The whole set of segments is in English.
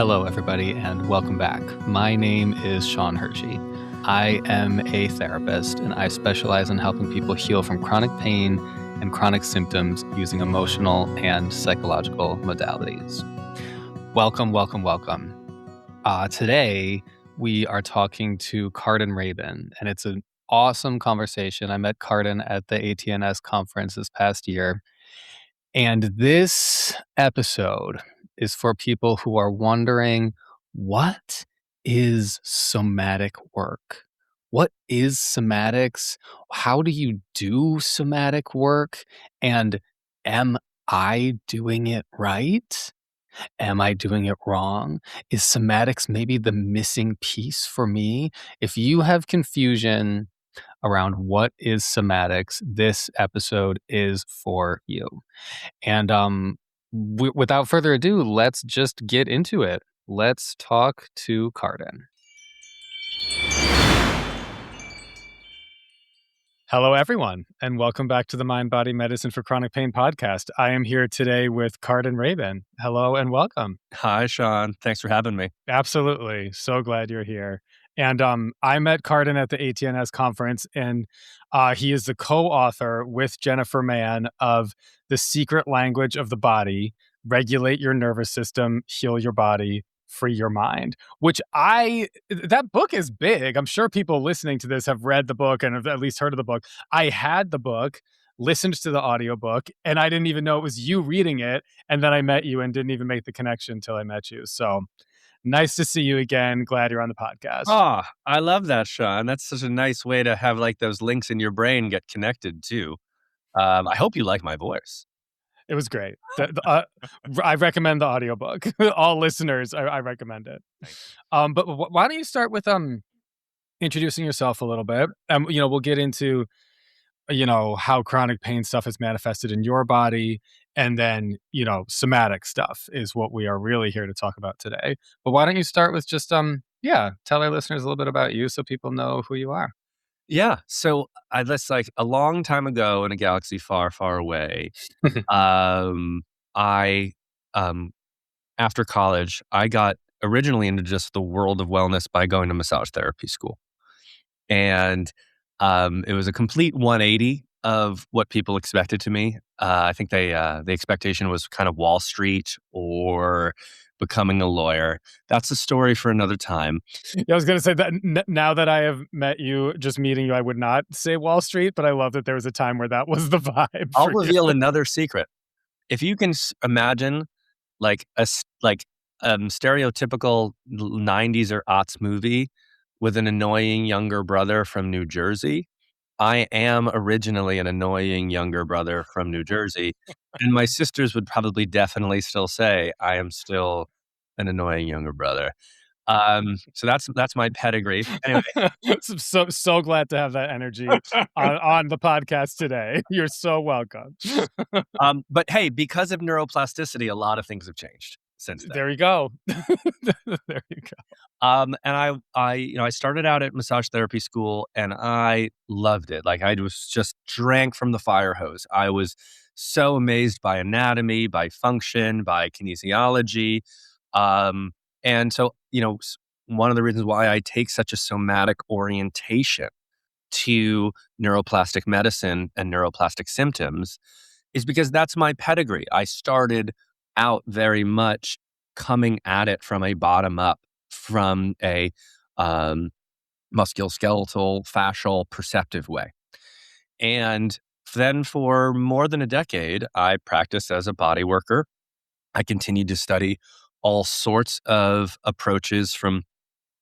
Hello, everybody, and welcome back. My name is Sean Hershey. I am a therapist, and I specialize in helping people heal from chronic pain and chronic symptoms using emotional and psychological modalities. Welcome. Today, we are talking to Karden Rabin, and it's an awesome conversation. I met Karden at the ATNS conference this past year, and this episode is for people who are wondering, what is somatic work? What is somatics? How do you do somatic work? And am I doing it right? Am I doing it wrong? Is somatics maybe the missing piece for me? If you have confusion around what is somatics, this episode is for you. And without further ado, let's just get into it. Let's talk to Karden. Hello, everyone, and welcome back to the Mind Body Medicine for Chronic Pain podcast. I am here today with Karden Rabin. Hello and welcome. Hi, Sean. Thanks for having me. Absolutely. So glad you're here. And I met Karden at the ATNS conference, and he is the co-author with Jennifer Mann of The Secret Language of the Body, Regulate Your Nervous System, Heal Your Body, Free Your Mind, that book is big. I'm sure people listening to this have read the book and have at least heard of the book. I had the book, listened to the audiobook, and I didn't even know it was you reading it. And then I met you and didn't even make the connection until I met you. So nice to see you again. Glad you're on the podcast. Oh, I love that, Sean. That's such a nice way to have like those links in your brain get connected too. I hope you like my voice. It was great. I recommend the audiobook. All listeners, I recommend it. But why don't you start with introducing yourself a little bit? We'll get into how chronic pain stuff is manifested in your body, and then somatic stuff is what we are really here to talk about today. But why don't you start with just tell our listeners a little bit about you so people know who you are. Yeah. So that's like a long time ago in a galaxy far, far away. I after college, I got originally into just the world of wellness by going to massage therapy school. And it was a complete 180 of what people expected to me. I think the expectation was kind of Wall Street or becoming a lawyer. That's a story for another time. Yeah, I was going to say that now that I have met you, just meeting you, I would not say Wall Street, but I love that there was a time where that was the vibe. I'll reveal another secret. If you can imagine like a stereotypical 90s or aughts movie with an annoying younger brother from New Jersey, I am originally an annoying younger brother from New Jersey. And my sisters would probably definitely still say I am still an annoying younger brother. So that's my pedigree. Anyway. so glad to have that energy on the podcast today. You're so welcome. But hey, because of neuroplasticity, a lot of things have changed since then. There you go. There you go. And I started out at massage therapy school and I loved it. Like I was just drank from the fire hose. I was so amazed by anatomy, by function, by kinesiology. And so, one of the reasons why I take such a somatic orientation to neuroplastic medicine and neuroplastic symptoms is because that's my pedigree. I started out very much coming at it from a bottom up, from a musculoskeletal, fascial, perceptive way. And then for more than a decade, I practiced as a body worker. I continued to study all sorts of approaches, from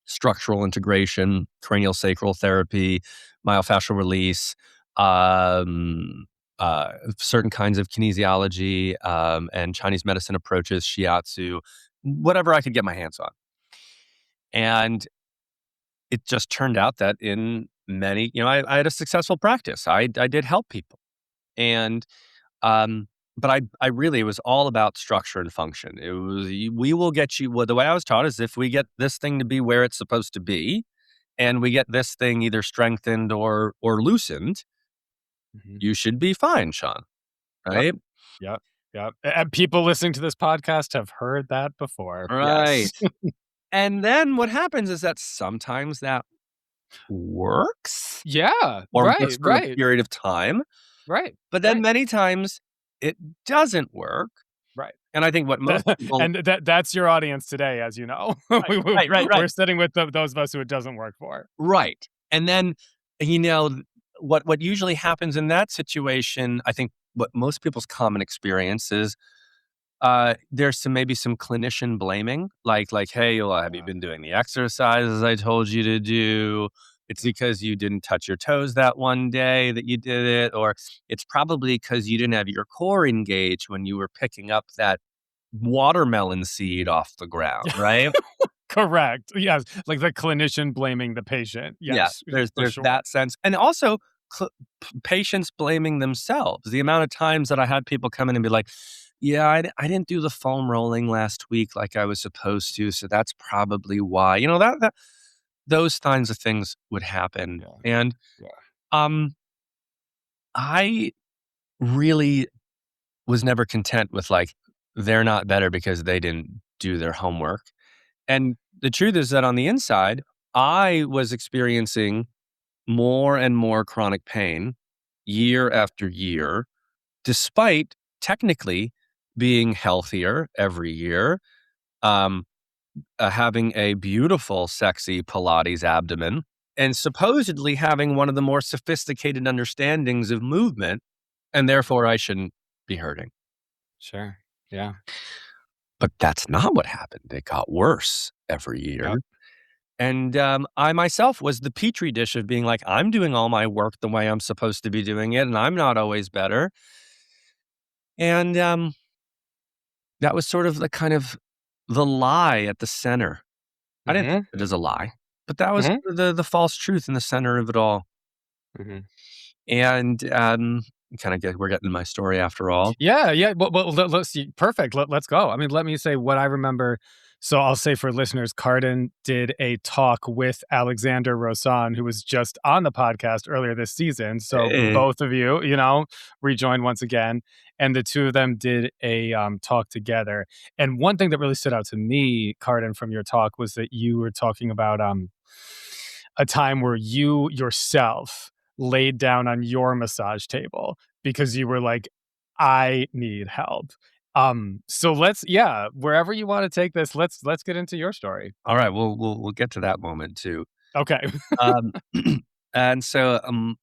structural integration, cranial sacral therapy, myofascial release, certain kinds of kinesiology, and Chinese medicine approaches, shiatsu, whatever I could get my hands on. And it just turned out that in many, I had a successful practice. I did help people. And, but I really, it was all about structure and function. It was, we will get you, well, the way I was taught is if we get this thing to be where it's supposed to be, and we get this thing either strengthened or loosened, you should be fine, Sean. Right? Yeah. Yep. And people listening to this podcast have heard that before. Yes. Right. And then what happens is that sometimes that works Yeah. or works Right. for a Right. period of time, Right. but then Right. many times it doesn't work. Right. And I think what most people. And that's your audience today, as you know. Right, right, right, right. We're sitting with those of us who it doesn't work for. Right. And then, you know, what usually happens in that situation, I think what most people's common experience is, there's maybe some clinician blaming, like, "Hey, well, have you Yeah. been doing the exercises I told you to do? It's because you didn't touch your toes that one day that you did it," or "It's probably because you didn't have your core engaged when you were picking up that watermelon seed off the ground," right? Correct. Yes. Like the clinician blaming the patient. Yeah, Yes, for there's sure. that sense, and also patients blaming themselves. The amount of times that I had people come in and be like, "Yeah, I didn't do the foam rolling last week like I was supposed to, so that's probably why." You know, that those kinds of things would happen, Yeah. and, Yeah. um, I really was never content with, like, they're not better because they didn't do their homework, and the truth is that on the inside, I was experiencing more and more chronic pain year after year, despite technically being healthier every year, um, having a beautiful, sexy Pilates abdomen, and supposedly having one of the more sophisticated understandings of movement, and therefore I shouldn't be hurting. Sure. Yeah. But that's not what happened. It got worse every year. Yep. And I myself was the petri dish of being like, I'm doing all my work the way I'm supposed to be doing it, and I'm not always better. And that was sort of the kind of the lie at the center. I didn't think Mhm. of it as a lie, but that was Mhm. the false truth in the center of it all. Mhm. And we're getting to my story after all. Yeah, yeah. Well, let's see. Perfect. Let's go. I mean, let me say what I remember. So I'll say for listeners, Karden did a talk with Alexander Rosan, who was just on the podcast earlier this season. So Eh, both of you, rejoined once again, and the two of them did a talk together. And one thing that really stood out to me, Karden, from your talk was that you were talking about a time where you yourself laid down on your massage table because you were like, I need help. So wherever you want to take this, let's get into your story. all right, we'll get to that moment too. Okay. Um, and so m-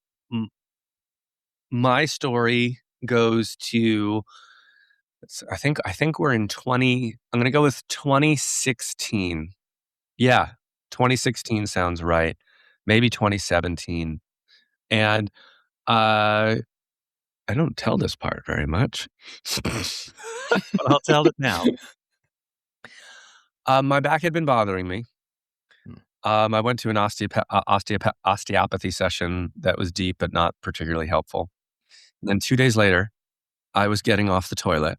my story goes to I think we're in 20. I'm gonna go with 2016. Yeah, 2016 sounds right. Maybe 2017. And uh, I don't tell this part very much, but I'll tell it now. My back had been bothering me. Mm, I went to an osteopathy session that was deep but not particularly helpful. And then 2 days later, I was getting off the toilet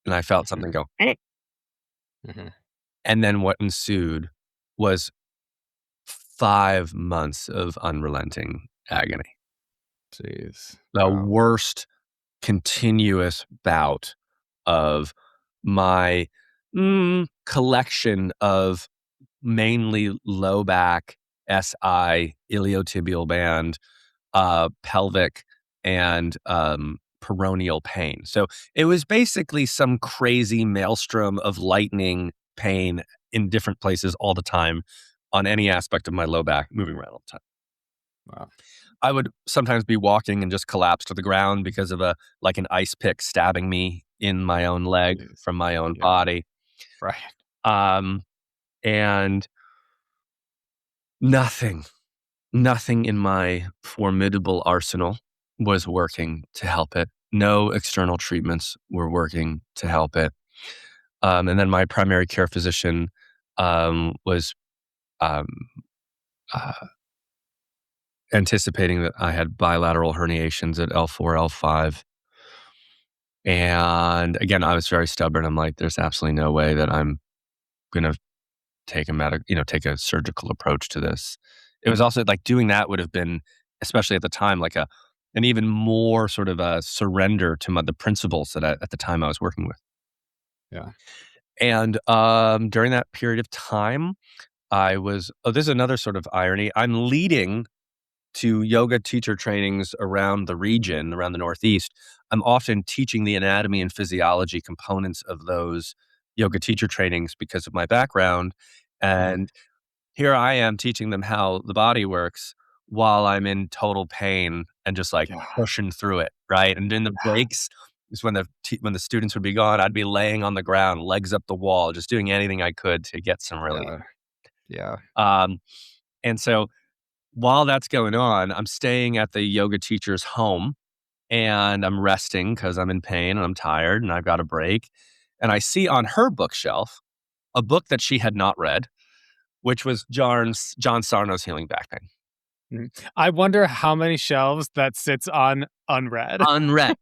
and I felt mhm, something go, "Eh." mhm. And then what ensued was 5 months of unrelenting agony. Jeez. The Wow. worst continuous bout of my collection of mainly low back, SI, iliotibial band, pelvic, and peroneal pain. So it was basically some crazy maelstrom of lightning pain in different places all the time on any aspect of my low back, moving around all the time. Wow. I would sometimes be walking and just collapse to the ground because of an ice pick stabbing me in my own leg Jeez. from my own Yeah. body. Right. Um, and nothing, nothing in my formidable arsenal was working to help it. No external treatments were working to help it. And then my primary care physician was um, uh, anticipating that I had bilateral herniations at L4, L5. And again, I was very stubborn. I'm like, there's absolutely no way that I'm going to take a surgical approach to this. It was also like doing that would have been, especially at the time, like a and even more sort of a surrender to the principles that at the time I was working with. Yeah. And during that period of time, this is another sort of irony. I'm leading to yoga teacher trainings around the region, around the Northeast. I'm often teaching the anatomy and physiology components of those yoga teacher trainings because of my background. Mhm. And here I am teaching them how the body works while I'm in total pain and just like Yeah. pushing through it, right? And in the breaks is when the students would be gone, I'd be laying on the ground, legs up the wall, just doing anything I could to get some relief. Yeah. Yeah. Um, and so while that's going on, I'm staying at the yoga teacher's home and I'm resting because I'm in pain and I'm tired and I've got a break. And I see on her bookshelf a book that she had not read, which was John Sarno's Healing Back Pain. Mhm. I wonder how many shelves that sits on unread. Unread.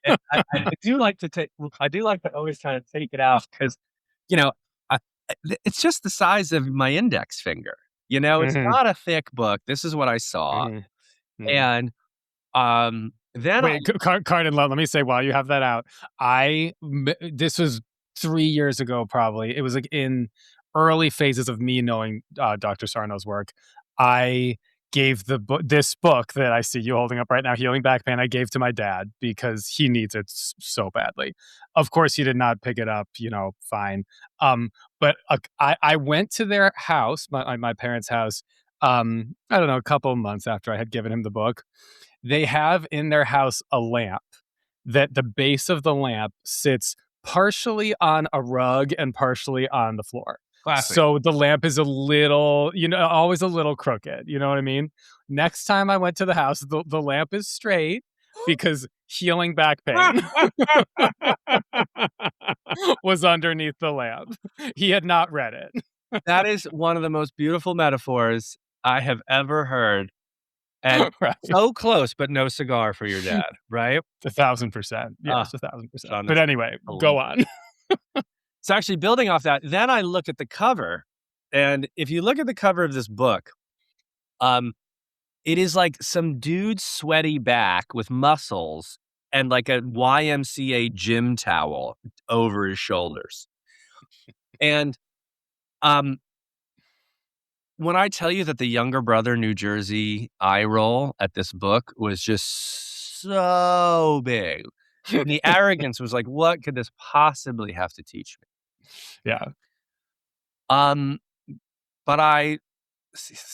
And I do like to I do like to always try to take it out because, you know, I, it's just the size of my index finger. It's Mhm. not a thick book. This is what I saw. Mhm. Mhm. And then Wait, Karden, let me say while you have that out, this was 3 years ago probably. It was, like, in early phases of me knowing, Dr. Sarno's work. I gave this book that I see you holding up right now, Healing Back Pain, I gave to my dad because he needs it so badly. Of course, he did not pick it up, fine. But, I went to their house, my parents' house, I don't know, a couple months after I had given him the book. They have in their house a lamp that the base of the lamp sits partially on a rug and partially on the floor. classic. So the lamp is a little, always a little crooked. You know what I mean? Next time I went to the house, the lamp is straight because healing back pain was underneath the lamp. He had not read it. That is one of the most beautiful metaphors I have ever heard, and Right. so close, but no cigar for your dad, right? 1,000%. Ah, Yes, 1,000%. Sean, But that's anyway, hilarious. go on. So actually building off that, then I look at the cover, and if you look at the cover of this book, um, it is like some dude's sweaty back with muscles and like a YMCA gym towel over his shoulders. And um, when I tell you that the younger brother New Jersey eye roll at this book was just so big. And the arrogance was like, what could this possibly have to teach me? Yeah. Um, but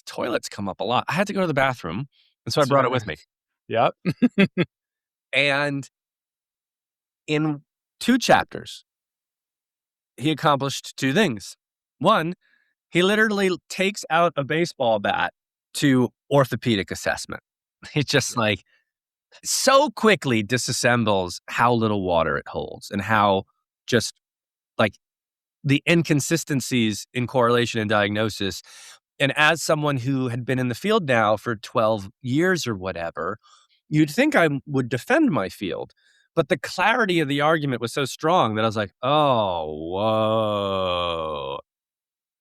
toilets come up a lot. I had to go to the bathroom, and so I That's brought it right. with me. Yep. And in 2 chapters, he accomplished 2 things. One, he literally takes out a baseball bat to orthopedic assessment. He just like so quickly disassembles how little water it holds and how just like the inconsistencies in correlation and diagnosis. And as someone who had been in the field now for 12 years or whatever, you'd think I would defend my field. But the clarity of the argument was so strong that I was like, oh, whoa.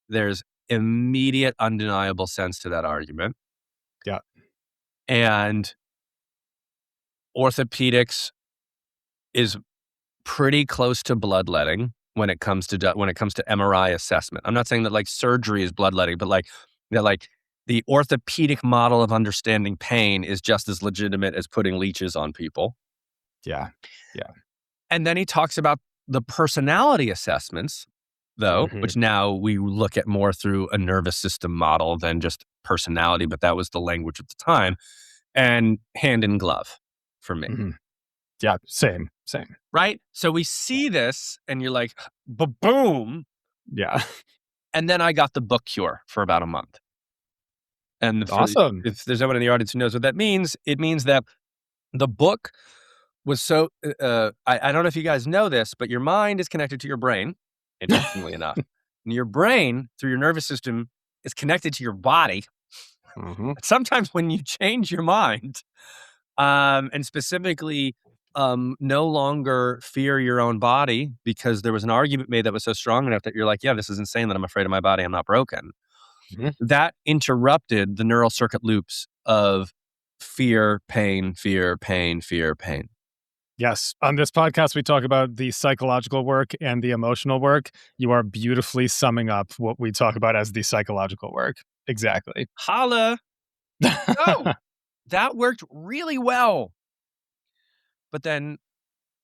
There's immediate, undeniable sense to that argument. Yeah. And orthopedics is pretty close to bloodletting when it comes to MRI assessment. I'm not saying that like surgery is bloodletting, but like that like the orthopedic model of understanding pain is just as legitimate as putting leeches on people. Yeah. Yeah. And then he talks about the personality assessments, though, Mhm. which now we look at more through a nervous system model than just personality, but that was the language at the time, and hand in glove for me. Mhm. Yeah. Same. Same. Right? So we see this and you're like, boom. Yeah. And then I got the book cure for about a month. And Awesome. if there's anyone in the audience who knows what that means, it means that the book was so, I don't know if you guys know this, but your mind is connected to your brain, interestingly enough. And your brain, through your nervous system, is connected to your body. Mhm. Sometimes when you change your mind, and specifically, no longer fear your own body because there was an argument made that was so strong enough that you're like, yeah, this is insane that I'm afraid of my body. I'm not broken. Mhm. That interrupted the neural circuit loops of fear, pain, fear, pain, fear, pain. Yes. On this podcast, we talk about the psychological work and the emotional work. You are beautifully summing up what we talk about as the psychological work. Exactly. Holla. Oh, that worked really well. But then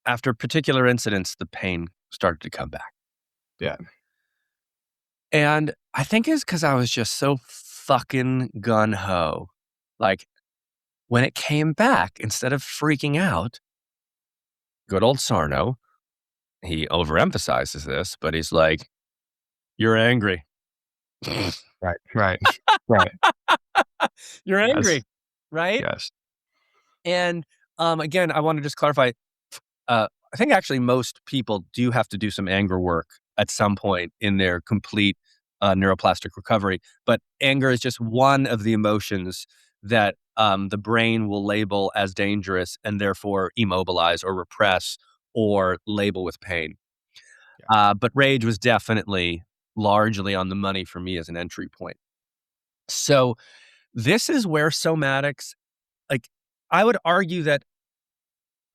after particular incidents, the pain started to come back. Yeah. And I think it's because I was just so fucking gun ho. Like when it came back, instead of freaking out, good old Sarno, he overemphasizes this, but he's like, "You're angry." Right. Right. Right. You're Yes. angry, right? Yes. And again, I want to just clarify. I think actually most people do have to do some anger work at some point in their complete neuroplastic recovery. But anger is just one of the emotions that the brain will label as dangerous and therefore immobilize or repress or label with pain. Yeah. But rage was definitely largely on the money for me as an entry point. So this is where somatics, like, I would argue that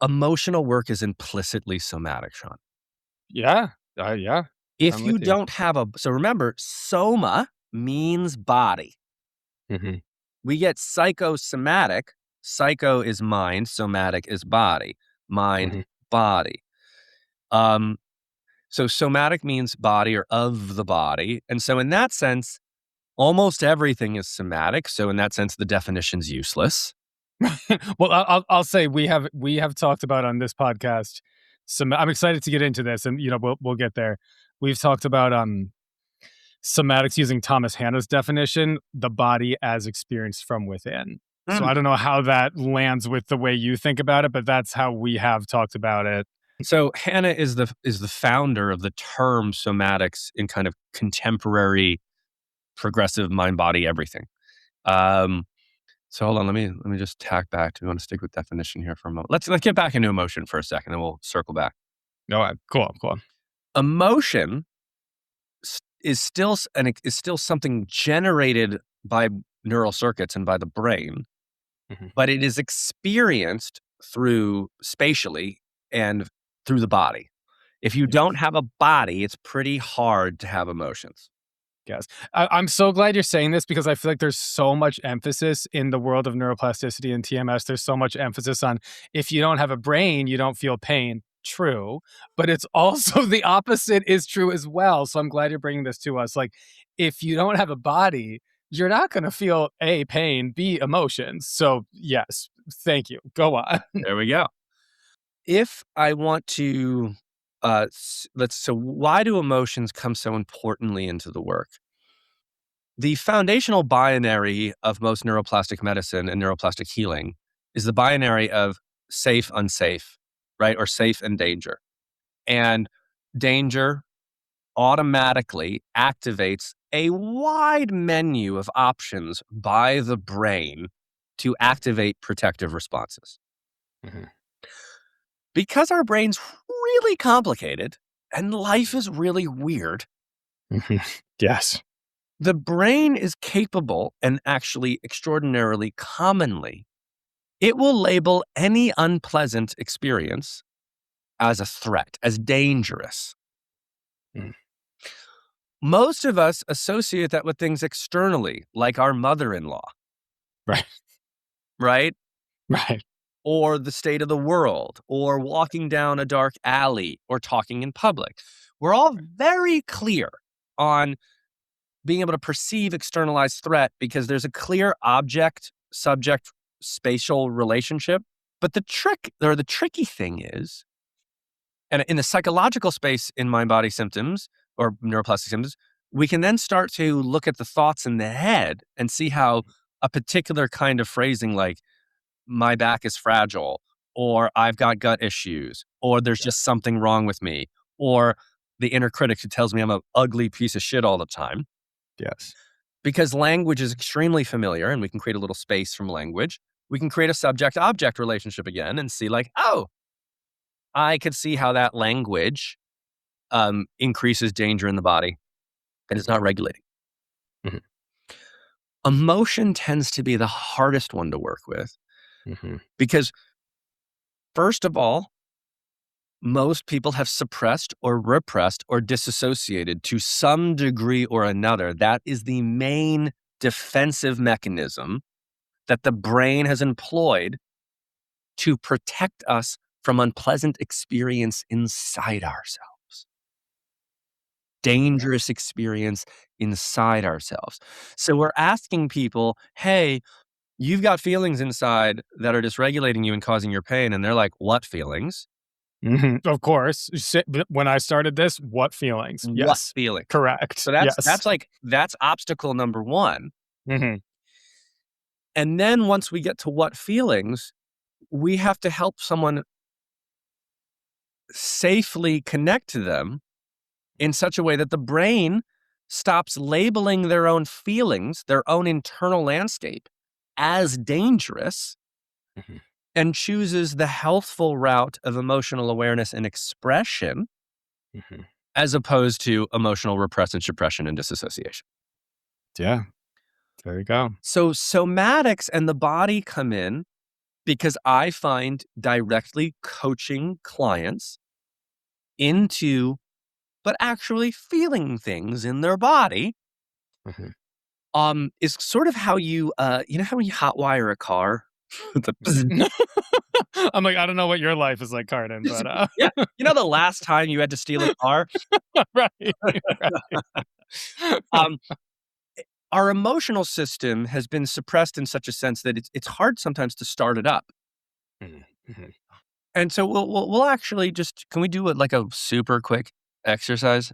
emotional work is implicitly somatic, Sean. Yeah. Yeah. If I'm you with you. don't have so remember, soma means body. Mhm. We get psychosomatic. Psycho is mind, somatic is body. Mind, Mhm. body. Um, so somatic means body or of the body. And so in that sense, almost everything is somatic. So in that sense, the definition's useless. Well, I'll say we have talked about on this podcast some. I'm excited to get into this, and we'll get there. We've talked about somatics using Thomas Hanna's definition, the body as experienced from within. So Mm. I don't know how that lands with the way you think about it, but that's how we have talked about it. So Hannah is the founder of the term somatics in kind of contemporary progressive mind body everything. Um, so hold on, let me just tack back. Do we want to stick with definition here for a moment? Let's get back into emotion for a second, and we'll circle back. No, cool, cool. Emotion is still something generated by neural circuits and by the brain, Mhm. but it is experienced through spatially and through the body. If you Yes. don't have a body, it's pretty hard to have emotions. Yes. I'm so glad you're saying this because I feel like there's so much emphasis in the world of neuroplasticity and TMS. There's so much emphasis on if you don't have a brain, you don't feel pain. True. But it's also the opposite is true as well. So I'm glad you're bringing this to us. Like, if you don't have a body, you're not going to feel A, pain, B, emotions. So, yes, thank you. Go on. There we go. If I want to, so why do emotions come so importantly into the work? The foundational binary of most neuroplastic medicine and neuroplastic healing is the binary of safe, unsafe, right? Or safe and danger. And danger automatically activates a wide menu of options by the brain to activate protective responses. Mhm. Because our brain's really complicated and life is really weird, Mhm. Yes. the brain is capable and actually extraordinarily commonly, it will label any unpleasant experience as a threat, as dangerous. Mm. Most of us associate that with things externally, like our mother in law, Right. right? Right. Or the state of the world, or walking down a dark alley, or talking in public. We're all very clear on being able to perceive externalized threat because there's a clear object subject spatial relationship. But the tricky thing is, and in the psychological space in mind body symptoms or neuroplastic symptoms, we can then start to look at the thoughts in the head and see how a particular kind of phrasing like my back is fragile, or I've got gut issues, or there's Yeah. just something wrong with me, or the inner critic who tells me I'm an ugly piece of shit all the time. Yes. Because language is extremely familiar and we can create a little space from language, we can create a subject object relationship again and see, like, oh, I could see how that language increases danger in the body and it's not regulating. Mhm. Emotion tends to be the hardest one to work with Because, first of all, most people have suppressed or repressed or disassociated to some degree or another. That is the main defensive mechanism that the brain has employed to protect us from unpleasant experience inside ourselves, dangerous experience inside ourselves. So we're asking people, hey, you've got feelings inside that are dysregulating you and causing your pain. And they're like, what feelings? Of course. When I started this, what feelings? What Yes. feeling? Correct. So Yes. that's obstacle number one. Mhm. And then once we get to what feelings, we have to help someone safely connect to them in such a way that the brain stops labeling their own feelings, their own internal landscape as dangerous Mhm. and chooses the healthful route of emotional awareness and expression Mhm. as opposed to emotional repression, suppression, and disassociation. Yeah. There you go. So somatics and the body come in because I find directly coaching clients into, but actually feeling things in their body, Mhm. is sort of how you know how you hotwire a car? The bzzz. I'm like, I don't know what your life is like, Karden, but, Yeah, you know the last time you had to steal a car? right, right. Um, our emotional system has been suppressed in such a sense that it's hard sometimes to start it up. Mhm. Mhm. And so we'll actually just can we do it like a super quick exercise?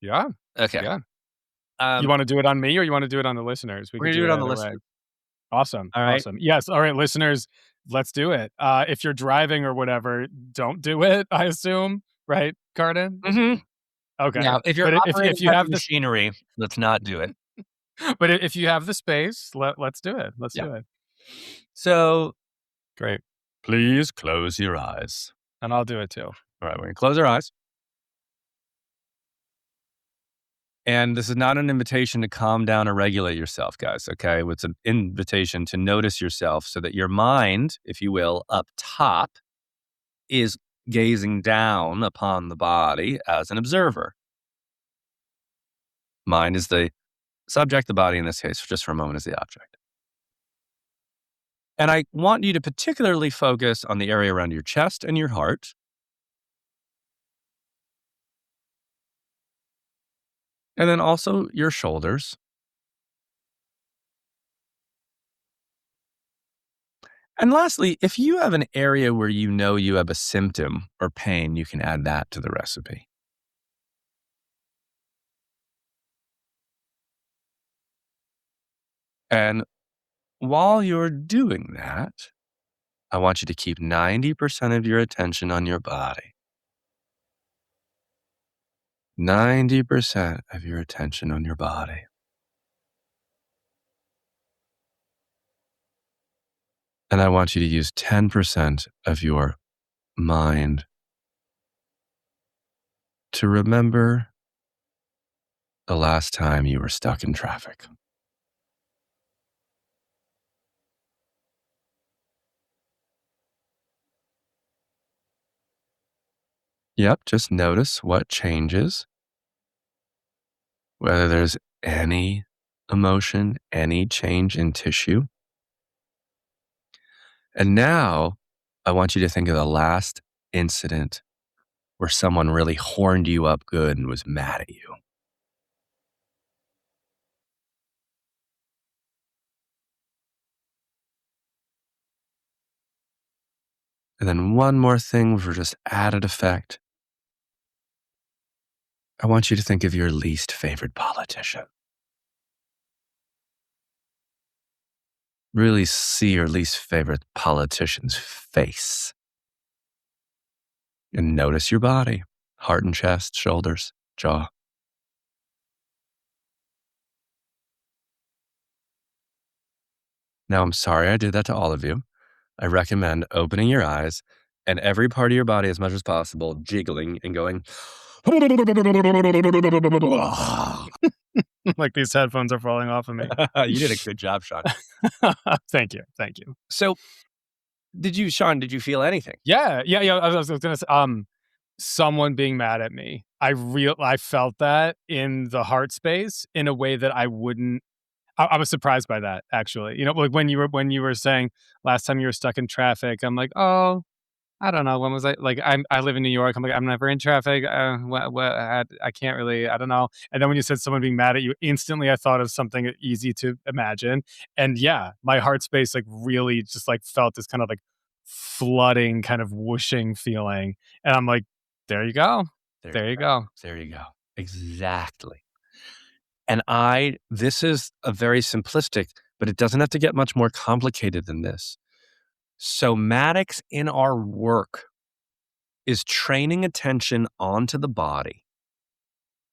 Yeah, Okay. yeah. You Um, wanna do it on me or you wanna do it on the listeners? We we're could gonna do do it it on the either way. listener. Awesome, All right. awesome. Yes, all right, listeners, let's do it. If you're driving or whatever, don't do it, I assume, right, Karden? Mhm. Okay. Yeah, if you're But operating if you heavy have this machinery, let's not do it. but if you have the space, let's do it. Let's Yeah. do it. So, Great. please close your eyes. And I'll do it too. All right, we're gonna close our eyes. And this is not an invitation to calm down or regulate yourself, guys, okay? It's an invitation to notice yourself so that your mind, if you will, up top is gazing down upon the body as an observer. Mind is the subject, the body in this case, just for a moment, is the object. And I want you to particularly focus on the area around your chest and your heart. And then also your shoulders. And lastly, if you have an area where you know you have a symptom or pain, you can add that to the recipe. And while you're doing that, I want you to keep 90% of your attention on your body. 90% of your attention on your body. And I want you to use 10% of your mind to remember the last time you were stuck in traffic. Yep, just notice what changes, whether there's any emotion, any change in tissue. And now I want you to think of the last incident where someone really horned you up good and was mad at you. And then one more thing for just added effect. I want you to think of your least favorite politician. Really see your least favorite politician's face and notice your body, heart and chest, shoulders, jaw. Now, I'm sorry I did that to all of you. I recommend opening your eyes and every part of your body as much as possible, jiggling and going. Like these headphones are falling off of me. You did a good job, Sean. Thank you, thank you. So Sean, did you feel anything? Yeah. I was gonna say, someone being mad at me. I felt that in the heart space in a way that I wouldn't. I was surprised by that actually. Like when you were saying last time you were stuck in traffic, I'm like, oh, I don't know. When was I like? I live in New York. I'm like, I'm never in traffic. What? I can't really. I don't know. And then when you said someone being mad at you, instantly I thought of something easy to imagine. And yeah, my heart space like really just like felt this kind of like flooding, kind of whooshing feeling. And I'm like, there you go, There you there you go. go. There you go. Exactly. And this is a very simplistic, but it doesn't have to get much more complicated than this. Somatics in our work is training attention onto the body.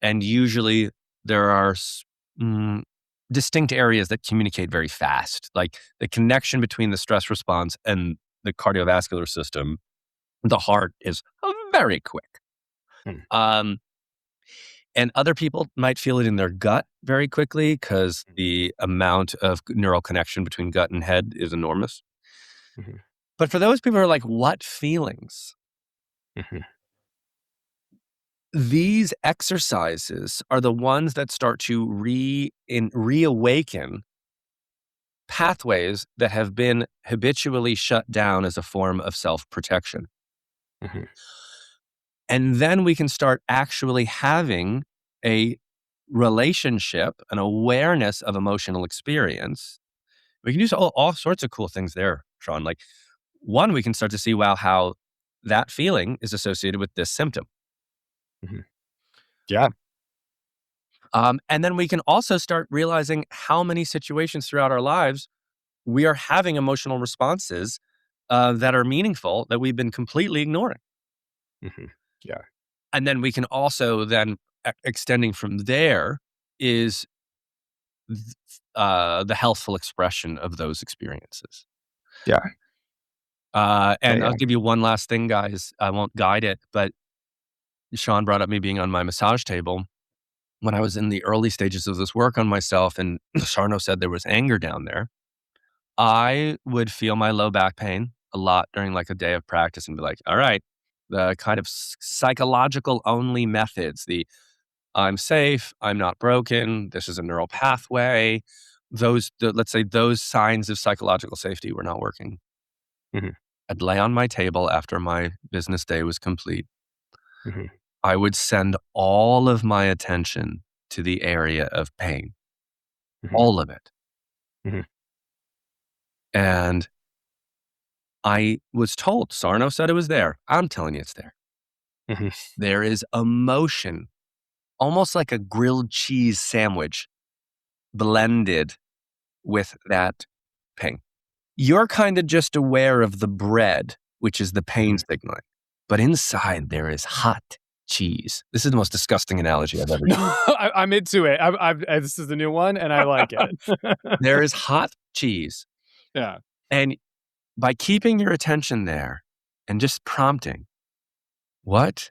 And usually there are distinct areas that communicate very fast, like the connection between the stress response and the cardiovascular system. The heart is very quick. Hmm. Um, and other people might feel it in their gut very quickly because the amount of neural connection between gut and head is enormous. Mhm, But for those people who are like, what feelings? mhm, These exercises are the ones that start to reawaken pathways that have been habitually shut down as a form of self-protection. mhm, And then we can start actually having a relationship, an awareness of emotional experience. We can do all sorts of cool things there, Sean. Like, one, we can start to see, wow, how that feeling is associated with this symptom. mhm. Yeah. And then we can also start realizing how many situations throughout our lives we are having emotional responses that are meaningful that we've been completely ignoring. Mhm. Yeah. And then we can also then extending from there is the healthful expression of those experiences. Yeah. Yeah. And Yeah. I'll give you one last thing, guys. I won't guide it, but Sean brought up me being on my massage table when I was in the early stages of this work on myself, and Sarno said there was anger down there. I would feel my low back pain a lot during like a day of practice and be like, all right, the kind of psychological only methods, the I'm safe, I'm not broken, this is a neural pathway. Let's say those signs of psychological safety were not working. Mhm, I'd lay on my table after my business day was complete. mhm, I would send all of my attention to the area of pain, mhm, all of it. mhm, And I was told, Sarno said it was there. I'm telling you it's there. mhm. There is emotion, almost like a grilled cheese sandwich blended with that pain. You're kind of just aware of the bread, which is the pain Mhm. signaling. But inside there is hot cheese. This is the most disgusting analogy I've ever No, used. I'm into it. This is the new one, and I like it. There is hot cheese. Yeah. And by keeping your attention there and just prompting, what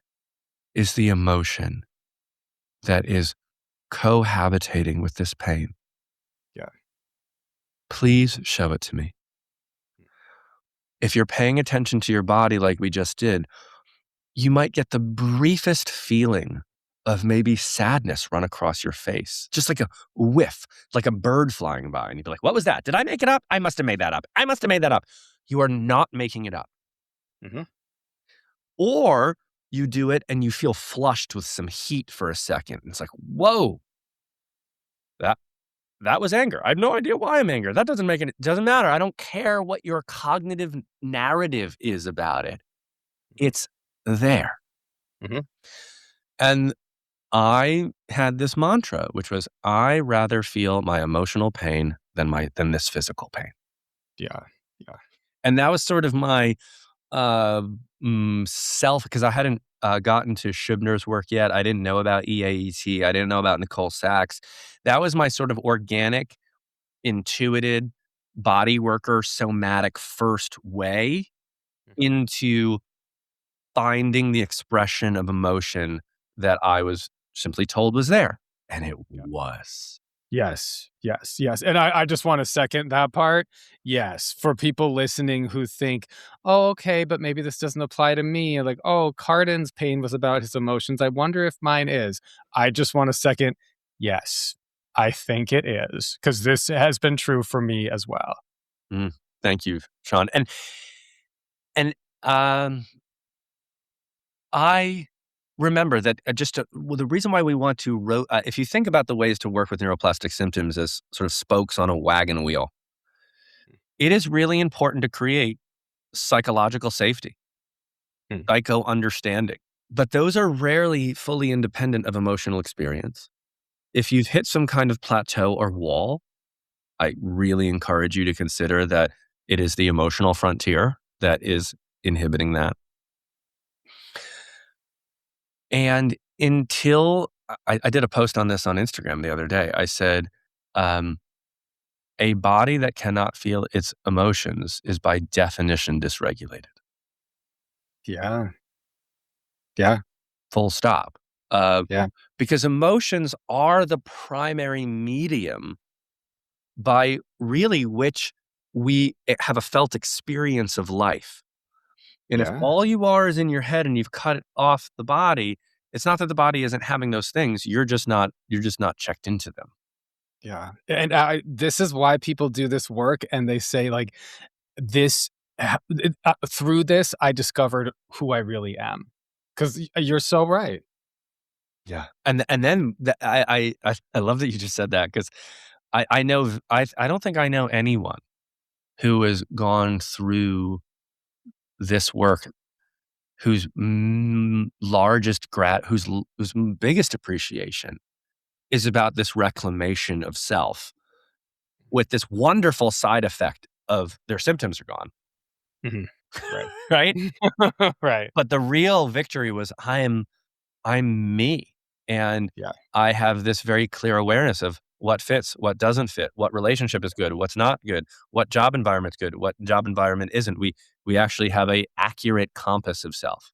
is the emotion that is cohabitating with this pain? Yeah. Please show it to me. If you're paying attention to your body like we just did, you might get the briefest feeling of maybe sadness run across your face, just like a whiff, like a bird flying by. And you'd be like, what was that? Did I make it up? I must have made that up. I must have made that up. You are not making it up. Mhm. Or you do it and you feel flushed with some heat for a second. It's like, whoa, that that was anger. I have no idea why I'm angry. That doesn't make it doesn't matter. I don't care what your cognitive narrative is about it. It's there. Mhm. And I had this mantra, which was I rather feel my emotional pain than this physical pain. Yeah. Yeah. And that was sort of my uh, self, because I hadn't gotten to Shubner's work yet. I didn't know about EAET. I didn't know about Nicole Sachs. That was my sort of organic, intuited body worker, somatic first way Mhm. into finding the expression of emotion that I was simply told was there. And it Yeah. was. Yes, yes, yes, and I just wanna second that part. Yes, for people listening who think, "Oh, okay, but maybe this doesn't apply to me," like, "Oh, Carden's pain was about his emotions, I wonder if mine is." I just wanna second, yes, I think it is, because this has been true for me as well. Mm, thank you, Sean. And um, I remember that well, the reason why we want to, if you think about the ways to work with neuroplastic symptoms as sort of spokes on a wagon wheel, it is really important to create psychological safety, Mm, psycho understanding. But those are rarely fully independent of emotional experience. If you've hit some kind of plateau or wall, I really encourage you to consider that it is the emotional frontier that is inhibiting that. And until I did a post on this on Instagram the other day, I said, um, a body that cannot feel its emotions is by definition dysregulated. yeah, yeah, Full stop. Uh, yeah, because emotions are the primary medium by really which we have a felt experience of life. And if yeah, all you are is in your head and you've cut off the body, it's not that the body isn't having those things. You're just not checked into them. yeah, and I this is why people do this work, and they say, like, this through this, I discovered who I really am. 'Cause you're so right. Yeah. And then I love that you just said that because I know I don't think I know anyone who has gone through this work whose whose biggest appreciation is about this reclamation of self with this wonderful side effect of their symptoms are gone, Mhm. Right. right? Right. But the real victory was I'm me, and Yeah. I have this very clear awareness of what fits, what doesn't fit, what relationship is good, what's not good, what job environment's good, what job environment isn't. We actually have a accurate compass of self.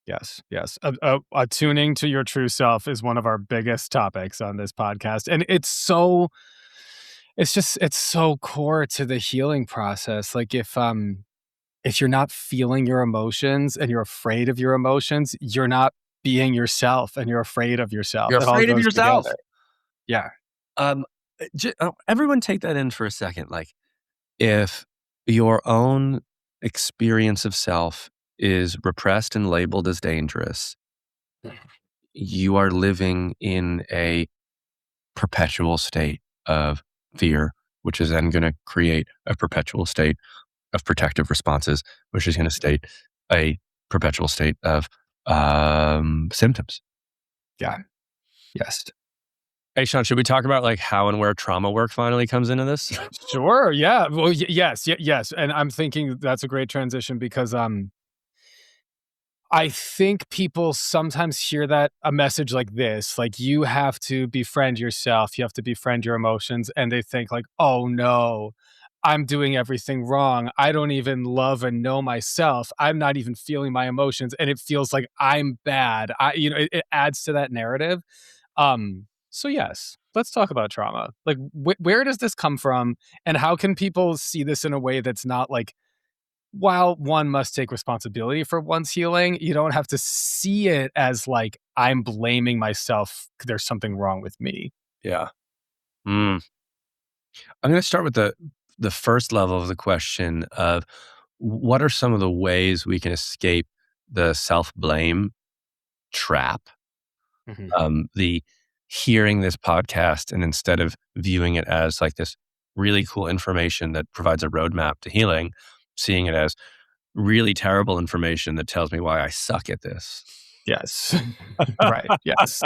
Yes, yes. Attuning to your true self is one of our biggest topics on this podcast, and it's so core to the healing process. Like, if you're not feeling your emotions and you're afraid of your emotions, you're not being yourself and you're afraid of yourself. You're It all afraid of goes together. yourself. Yeah. Um, everyone take that in for a second. Like, if your own experience of self is repressed and labeled as dangerous, you are living in a perpetual state of fear, which is then going to create a perpetual state of protective responses, which is going to state a perpetual state of symptoms. Yeah. Yes. Hey, Sean, should we talk about like how and where trauma work finally comes into this? Sure, yeah. Well, yes, and I'm thinking that's a great transition because, I think people sometimes hear that a message like this, like, "You have to befriend yourself, you have to befriend your emotions," and they think like, "Oh, no, I'm doing everything wrong. I don't even love and know myself. I'm not even feeling my emotions, and it feels like I'm bad." It adds to that narrative. So yes, let's talk about trauma. Like, where does this come from, and how can people see this in a way that's not like, while one must take responsibility for one's healing, you don't have to see it as like, I'm blaming myself, there's something wrong with me. Yeah. Mm. I'm going to start with the first level of the question of what are some of the ways we can escape the self blame trap? Mhm. The hearing this podcast and instead of viewing it as like this really cool information that provides a roadmap to healing, seeing it as really terrible information that tells me why I suck at this. Yes. Right. Yes.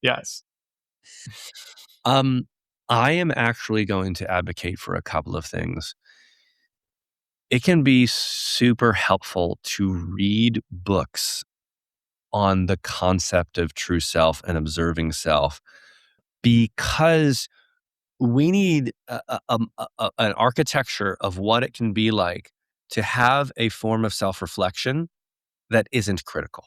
Yes. um, I am actually going to advocate for a couple of things. It can be super helpful to read books on the concept of true self and observing self because we need an architecture of what it can be like to have a form of self reflection that isn't critical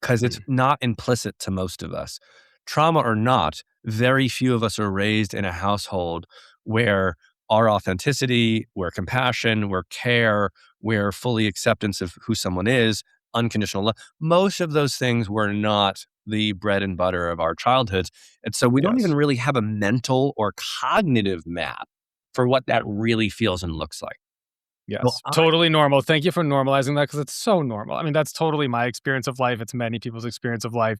because it's Mhm. not implicit to most of us. trauma or not, very few of us are raised in a household where our authenticity, where compassion, where care, where fully acceptance of who someone is, unconditional love, most of those things were not the bread and butter of our childhoods. And so we don't even Yes. really have a mental or cognitive map for what that really feels and looks like. So Yes, I totally normal. Thank you for normalizing that because it's so normal. I mean, that's totally my experience of life. It's many people's experience of life.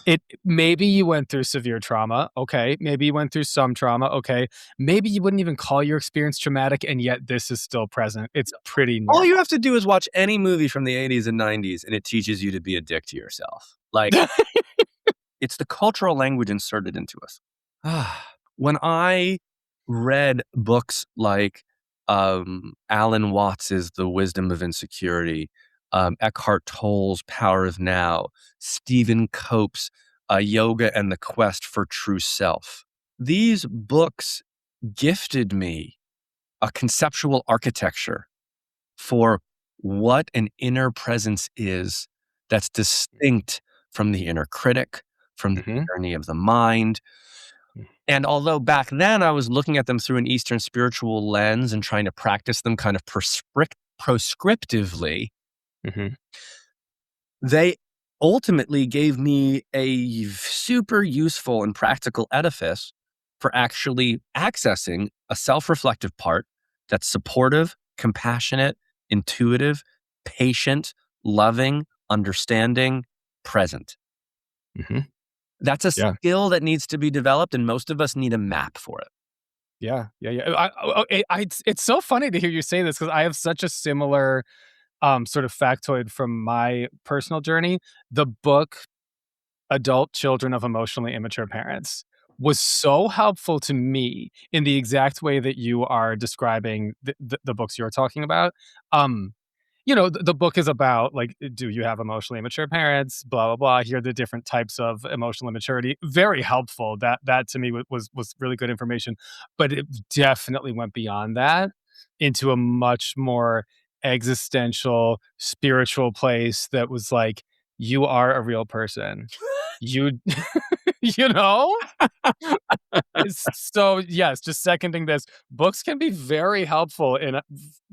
It maybe you went through severe trauma, okay. Maybe you went through some trauma, okay. Maybe you wouldn't even call your experience traumatic, and yet this is still present. It's pretty all you normal. have to do is watch any movie from the 80s and 90s, and it teaches you to be a dick to yourself. Like, it's the cultural language inserted into us. When I read books like Alan Watts's The Wisdom of Insecurity, Eckhart Tolle's Power of Now, Stephen Cope's Yoga and the Quest for True Self, these books gifted me a conceptual architecture for what an inner presence is that's distinct from the inner critic, from the Mhm. journey of the mind. And although back then I was looking at them through an Eastern spiritual lens and trying to practice them kind of proscriptively, Mhm. they ultimately gave me a super useful and practical edifice for actually accessing a self reflective part that's supportive, compassionate, intuitive, patient, loving, understanding, present. Mhm. That's a Yeah. skill that needs to be developed, and most of us need a map for it. Yeah. Yeah, yeah. It's so funny to hear you say this because I have such a similar, sort of factoid from my personal journey. The book Adult Children of Emotionally Immature Parents was so helpful to me in the exact way that you are describing the books you're talking about. Um, the book is about, like, do you have emotionally immature parents? Blah, blah, blah. Here are the different types of emotional immaturity. Very helpful. That to me was really good information, but it definitely went beyond that into a much more existential, spiritual place that was like, you are a real person. You you know? It's so yes, just seconding this. Books can be very helpful in,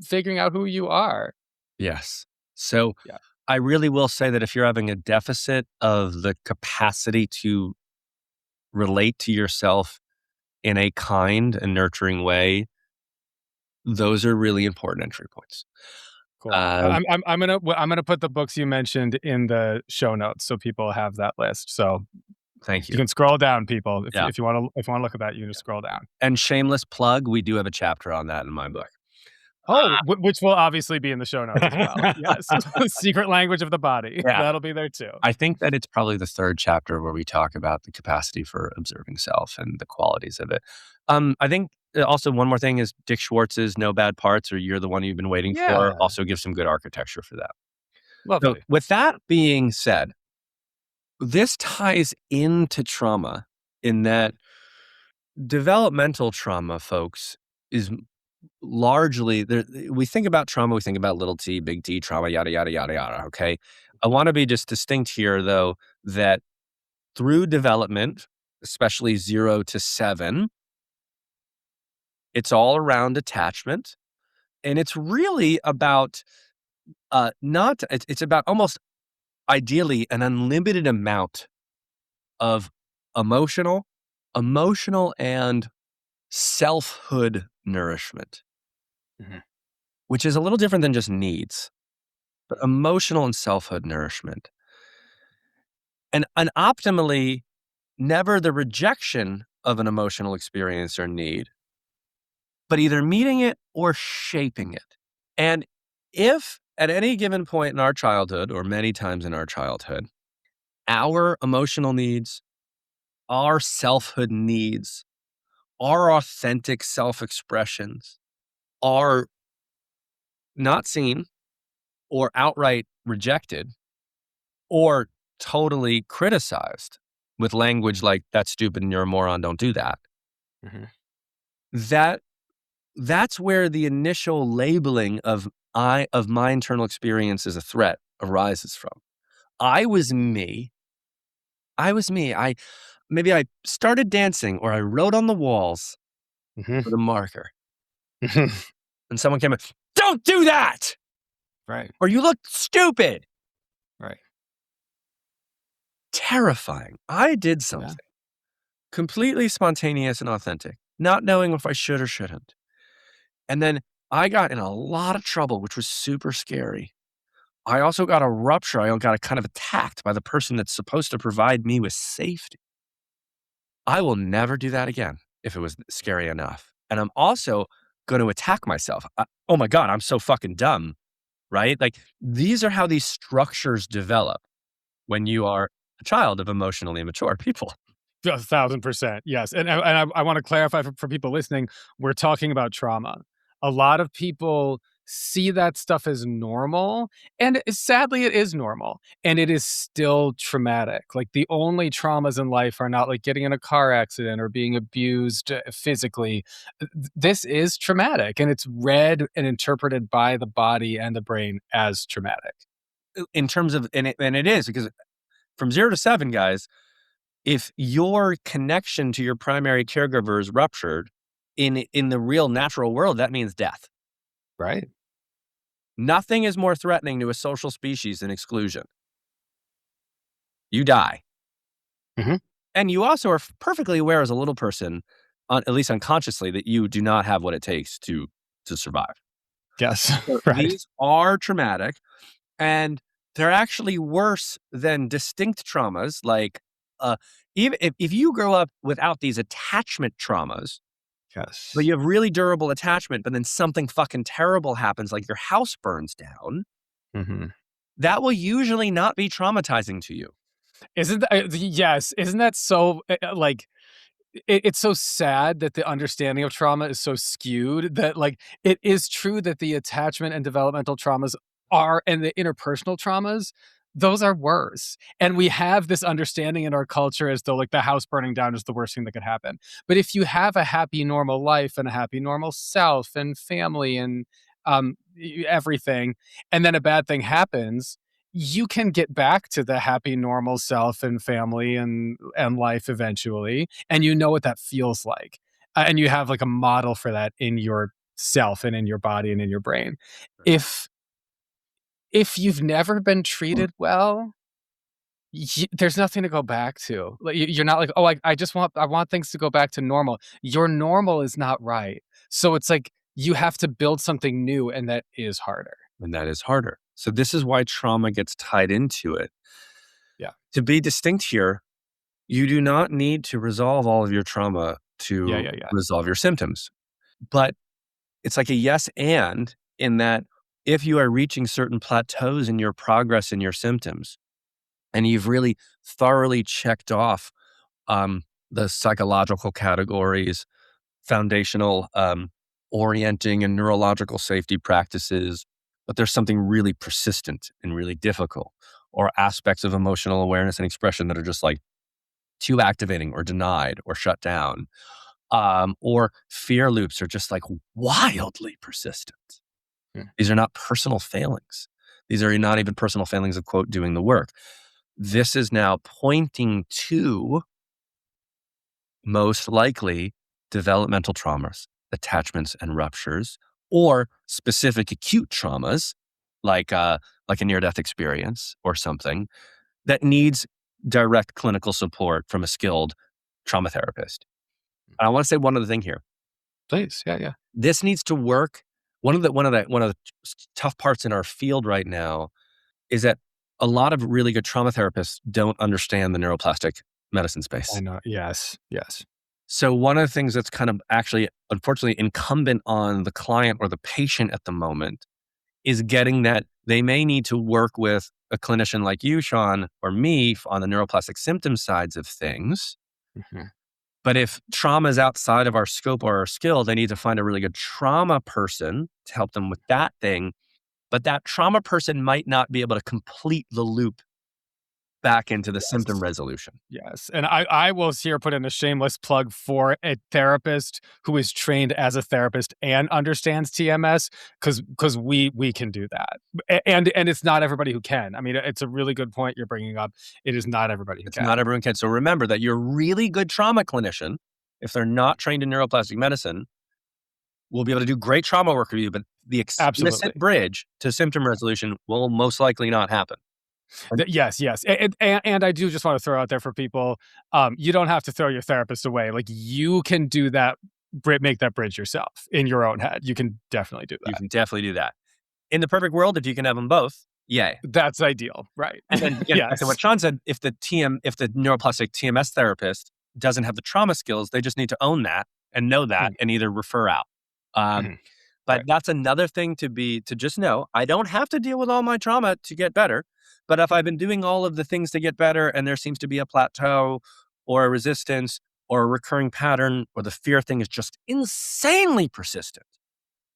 figuring out who you are. Yes. So Yeah. I really will say that if you're having a deficit of the capacity to relate to yourself in a kind and nurturing way, those are really important entry points. Cool. Uh, I'm gonna put the books you mentioned in the show notes so people have that list. So Thank you you. can scroll down, people. Yeah. If you wanna look at that, you can just scroll down. And shameless plug, we do have a chapter on that in my book. Oh, which will obviously be in the show notes as well. Yes. Secret language of the body. Yeah. That'll be there too. I think that it's probably the third chapter where we talk about the capacity for observing self and the qualities of it. I think also one more thing is Dick Schwartz's No Bad Parts or You're the One You've Been Waiting for Yeah. also gives some good architecture for that. So Lovely. with that being said, this ties into trauma in that developmental trauma, folks, is largely there. We think about trauma, we think about little t, big T trauma, yada, yada, yada, yada. Okay. I want to be just distinct here, though, that through development, especially 0 to 7, it's all around attachment. And it's really about it's about almost ideally an unlimited amount of emotional, emotional and selfhood nourishment, Mhm. which is a little different than just needs, but emotional and selfhood nourishment. And optimally, never the rejection of an emotional experience or need, but either meeting it or shaping it. And if at any given point in our childhood, or many times in our childhood, our emotional needs, our selfhood needs, our authentic self expressions are not seen or outright rejected or totally criticized with language like that's stupid and you're a moron, don't do that. Mhm. That that's where the initial labeling of my internal experience as a threat arises from. I was me. I was me. I maybe I started dancing or I wrote on the walls Mhm. with a marker and someone came in, don't do that Right, or you look stupid. right. Terrifying. I did Yeah. something completely spontaneous and authentic, not knowing if I should or shouldn't. And then I got in a lot of trouble, which was super scary. I also got a rupture. I got kind of attacked by the person that's supposed to provide me with safety. I will never do that again if it was scary enough. And I'm also going to attack myself. Oh my God, I'm so fucking dumb, right? Like these are how these structures develop when you are a child of emotionally immature people. 1,000%, yes, and I wanna clarify for people listening, we're talking about trauma. A lot of people see that stuff as normal, and sadly, it is normal, and it is still traumatic. Like, the only traumas in life are not, like, getting in a car accident or being abused, physically. This is traumatic, and it's read and interpreted by the body and the brain as traumatic. In terms of, and it is because from 0 to 7, guys, if your connection to your primary caregiver is ruptured in the real natural world, that means death. Right. Nothing is more threatening to a social species than exclusion. You die. Mhm. And you also are perfectly aware as a little person, at least unconsciously, that you do not have what it takes to survive. Yes, So right. these are traumatic, and they're actually worse than distinct traumas. Like, even if you grow up without these attachment traumas, but Yes. you have really durable attachment, but then something fucking terrible happens, like your house burns down, Mhm. that will usually not be traumatizing to you. Isn't that yes, isn't that so, like, it's so sad that the understanding of trauma is so skewed that, like, it is true that the attachment and developmental traumas are and the interpersonal traumas, those are worse, and we have this understanding in our culture as though, like, the house burning down is the worst thing that could happen, but if you have a happy, normal life and a happy, normal self and family and, everything, and then a bad thing happens, you can get back to the happy, normal self and family and life eventually, and you know what that feels like. And you have like a model for that in yourself and in your body and in your brain. If if you've never been treated well, there's nothing to go back to. Like you're not like, oh, I want things to go back to normal. Your normal is not right. So it's like you have to build something new, and that is harder. And that is harder. So this is why trauma gets tied into it. Yeah. To be distinct here, you do not need to resolve all of your trauma Yeah. to Yeah. Yeah. resolve your symptoms. But it's like a yes and in that if you are reaching certain plateaus in your progress in your symptoms and you've really thoroughly checked off um, the psychological categories, foundational orienting and neurological safety practices, but there's something really persistent and really difficult, or aspects of emotional awareness and expression that are just like too activating or denied or shut down, or fear loops are just like wildly persistent. Mm. These are not personal failings. These are not even personal failings of, quote, doing the work. This is now pointing to most likely developmental traumas, attachments and ruptures, or specific acute traumas like a near-death experience or something that needs direct clinical support from a skilled trauma therapist. And I want to say one other thing here. Please. Yeah. Yeah. This needs to work. One of the tough parts in our field right now is that a lot of really good trauma therapists don't understand the neuroplastic medicine I space. know. Yes. Yes. So one of the things that's kind of actually, unfortunately, incumbent on the client or the patient at the moment is getting that they may need to work with a clinician like you, Sean, or me on the neuroplastic symptom sides of things. Mhm. But if trauma is outside of our scope or our skill, they need to find a really good trauma person to help them with that thing. But that trauma person might not be able to complete the loop back into the symptom Yes. resolution. Yes, and I will here put in a shameless plug for a therapist who is trained as a therapist and understands TMS, because we can do that, and it's not everybody who can. I mean, it's a really good point you're bringing up. It is not everybody who It's not can. everyone can. So remember that your really good trauma clinician, if they're not trained in neuroplastic medicine, will be able to do great trauma work for you, but the Absolutely. explicit bridge to symptom resolution will most likely not happen. And Yes, yes, and I do just want to throw out there for people, you don't have to throw your therapist away. Like, you can do that, make that bridge yourself in your own head. You can definitely do you that. can definitely do that. In the perfect world, if you can have them both, yay. That's ideal, right? And then to get back to what Yes. Sean said, if the neuroplastic TMS therapist doesn't have the trauma skills, they just need to own that and know that Mhm, and either refer out. Um, mhm, but right. that's another thing to just know. I don't have to deal with all my trauma to get better. But if I've been doing all of the things to get better and there seems to be a plateau or a resistance or a recurring pattern or the fear thing is just insanely persistent,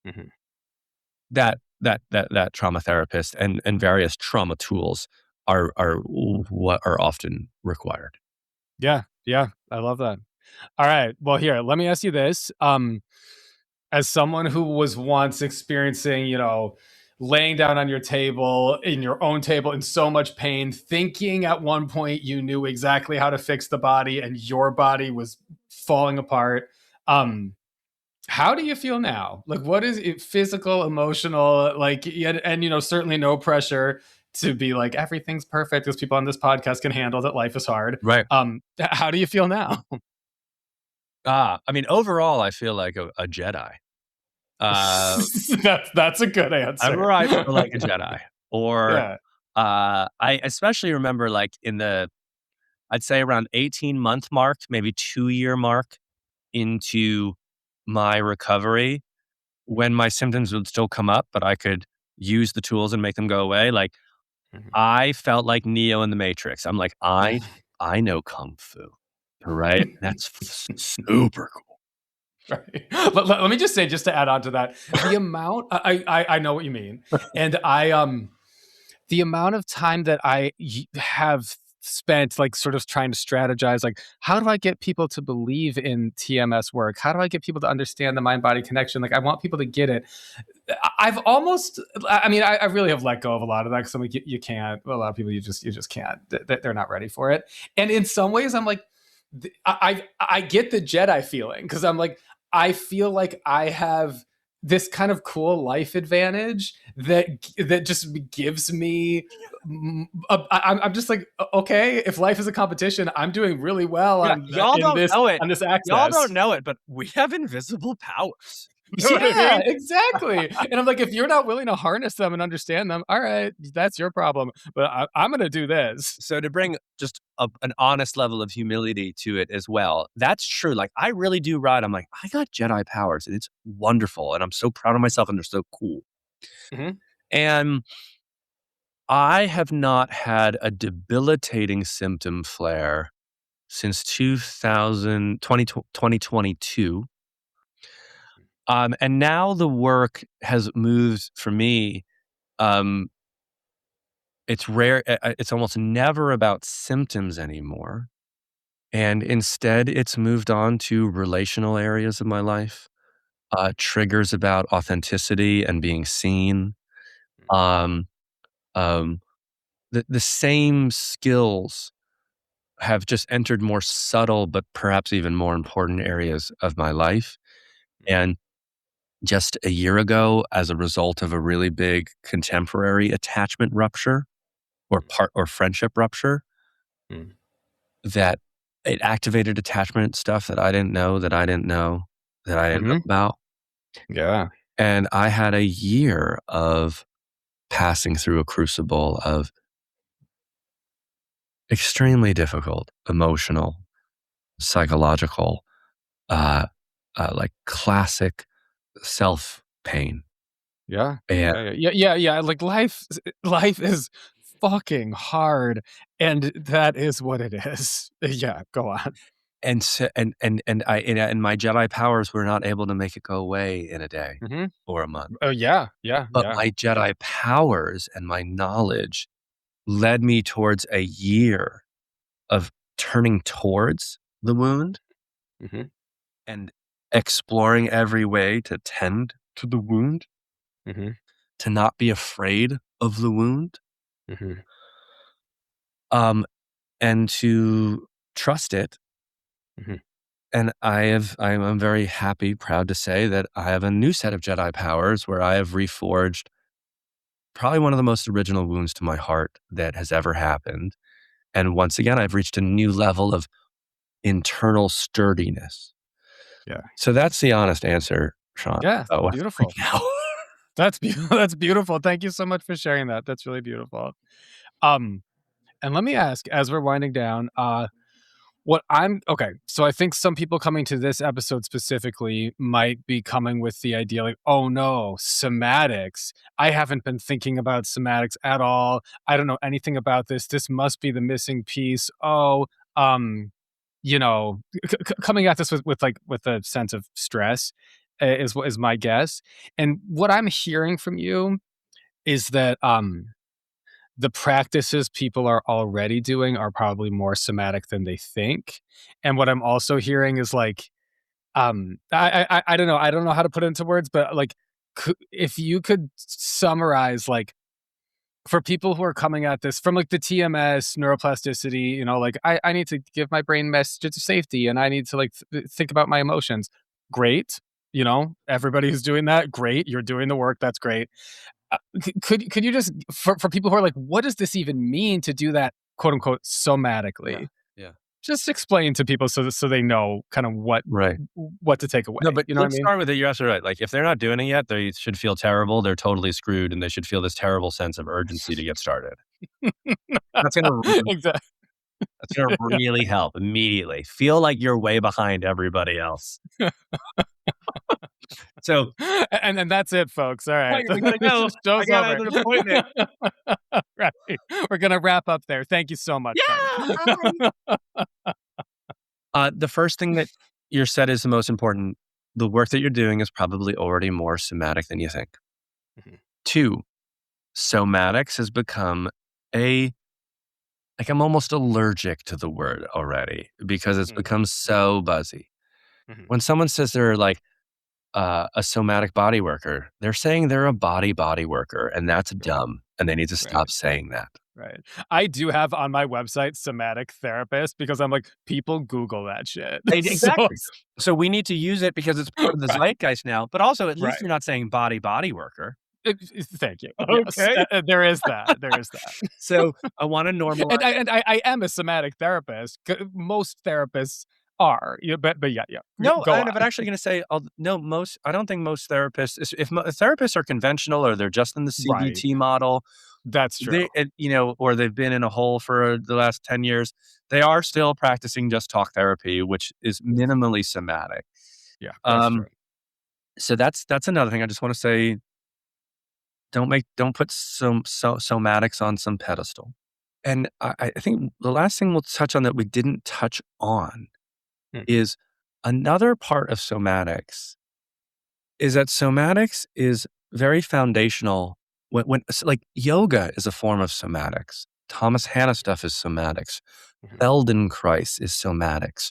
Mhm. that trauma therapist and various trauma tools are what are often required. Yeah, yeah, I love that. Alright, well, here, let me ask you this, as someone who was once experiencing, laying down on your table, in your own table, in so much pain, thinking at one point you knew exactly how to fix the body and your body was falling apart, um, how do you feel now? Like, what is it, physical, emotional, like, and certainly no pressure to be like everything's perfect, because people on this podcast can handle that life is hard. Right. How do you feel now? I mean, overall, I feel like a Jedi. Uh, That's a good Ever answer. I feel like a Jedi, or Yeah. I especially remember like in the I'd say around 18-month mark, maybe 2-year mark into my recovery, when my symptoms would still come up, but I could use the tools and make them go away. Like Mhm. I felt like Neo in the Matrix. I'm like, I know kung fu, right? That's super cool. Right. Let me just say, just to add on to that, the amount I know what you mean, and the amount of time that have spent, like, sort of trying to strategize, like, how do I get people to believe in TMS work? How do I get people to understand the mind body connection? Like, I want people to get it. I've almost, I mean, I really have let go of a lot of that, because I'm like, you can't. A lot of people, you just can't. They're not ready for it. And in some ways, I'm like, I get the Jedi feeling, because I'm like, I feel like I have this kind of cool life advantage that just gives me. I'm just like, okay, if life is a competition, I'm doing really well Yeah, on y'all in don't this know it. on this Y'all don't access. know it, but we have invisible powers. You know what I Yeah, mean? exactly. And I'm like, if you're not willing to harness them and understand them, all right, that's your problem. But I'm going to do this. So to bring just an honest level of humility to it as well, that's true. Like I really do ride. I'm like, I got Jedi powers and it's wonderful. And I'm so proud of myself and they're so cool. Mhm. And I have not had a debilitating symptom flare since 2022. And now the work has moved for me. Um, it's rare. It's almost never about symptoms anymore. And instead, it's moved on to relational areas of my life, triggers about authenticity and being seen. Um, um, the same skills have just entered more subtle, but perhaps even more important areas of my life. And just a year ago, as a result of a really big contemporary attachment rupture or friendship rupture, Mhm. that it activated attachment stuff that I didn't know that I didn't know that I didn't know Mhm. about. Yeah. And I had a year of passing through a crucible of extremely difficult emotional, psychological, uh, like classic self pain. Yeah. And Yeah. Like, life is fucking hard, and that is what it is. Yeah, go on. and so, and my Jedi powers were not able to make it go away in a day Mhm. or a month. Oh, yeah. Yeah, But yeah. my Jedi powers and my knowledge led me towards a year of turning towards the wound Mhm. and exploring every way to tend to the wound, Mhm. to not be afraid of the wound, Mhm. um, and to trust it. Mhm. And I'm very happy, proud to say that I have a new set of Jedi powers where I have reforged probably one of the most original wounds to my heart that has ever happened. And once again, I've reached a new level of internal sturdiness. Yeah. So that's the honest answer, Sean. Yeah. What right Beautiful. now. That's beautiful. Thank you so much for sharing that. That's really beautiful. Um, and let me ask, as we're winding down, what I'm okay, so I think some people coming to this episode specifically might be coming with the idea like, "Oh no, somatics. I haven't been thinking about somatics at all. I don't know anything about this. This must be the missing piece. Oh, um, you know, coming at this with a sense of stress is what is my guess. And what I'm hearing from you is that the practices people are already doing are probably more somatic than they think. And what I'm also hearing is like, I don't know, I don't know how to put it into words, but like, if you could summarize, like, for people who are coming at this from like the TMS neuroplasticity, like I need to give my brain messages of safety, and I need to like think about my emotions. Great, everybody who's doing that, great. You're doing the work. That's great. Could you just for people who are like, what does this even mean to do that, quote unquote, Yeah. somatically? Yeah. Just explain to people so they know kind of Right. what to take No, away. but You know what I let's mean? start with it. You're absolutely right. Like, if they're not doing it yet, they should feel terrible. They're totally screwed, and they should feel this terrible sense of urgency to get started. That's gonna really Exactly. that's gonna really help immediately. Feel like you're way behind everybody else. So, And that's it, folks. All right. "Hey, we gotta go. I Show's got over. an appointment." Right. We're gonna wrap up there. Thank you so much, Carden. Yeah, bye. The first thing that you said is the most important. The work that you're doing is probably already more somatic than you think. Mhm. 2, somatics has become a like, I'm almost allergic to the word already because it's Mhm. become so buzzy. Mhm. When someone says they're like a somatic body worker, they're saying they're a body worker, and that's Right. dumb, and they need to Right. stop saying that. Right. I do have on my website somatic therapist because I'm like, people Google that shit. So Exactly. So we need to use it because it's part of the right, zeitgeist now, but also at least right. you're not saying body worker. Thank you. Yes, Okay. there is that. There is that. So I wanna normalize. And I am a somatic therapist. Most therapists are. But yeah, yeah. No, Go but on. actually gonna say, no, I don't think most therapists if therapists are conventional or they're just in the Right. CBT model, That's true. or they've been in a hole for the last 10 years, they are still practicing just talk therapy, which is minimally somatic. Yeah, that's true. Um, so that's another thing I just wanna say, don't put somatics on some pedestal. And I think the last thing we'll touch on that we didn't touch on Mm, is another part of somatics is that somatics is very foundational like yoga is a form of somatics. Thomas Hanna stuff is somatics. mhm, Feldenkrais is somatics.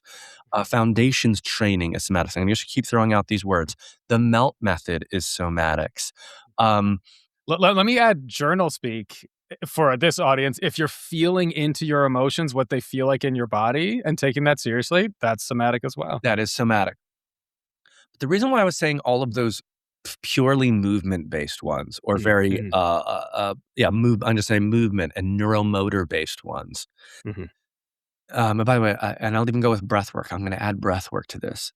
Foundations training is somatics. I'm just keep throwing out these words. The melt method is somatics. Um, let me add journal speak for this audience. If you're feeling into your emotions, what they feel like in your body, and taking that seriously, that's somatic as well. that is somatic. The reason why I was saying all of those purely movement based ones or Mhm, very, mhm, I'm just saying movement and neuromotor based ones. mhm, And by the way, and I'll even go with breath work. I'm going to add breath work to this.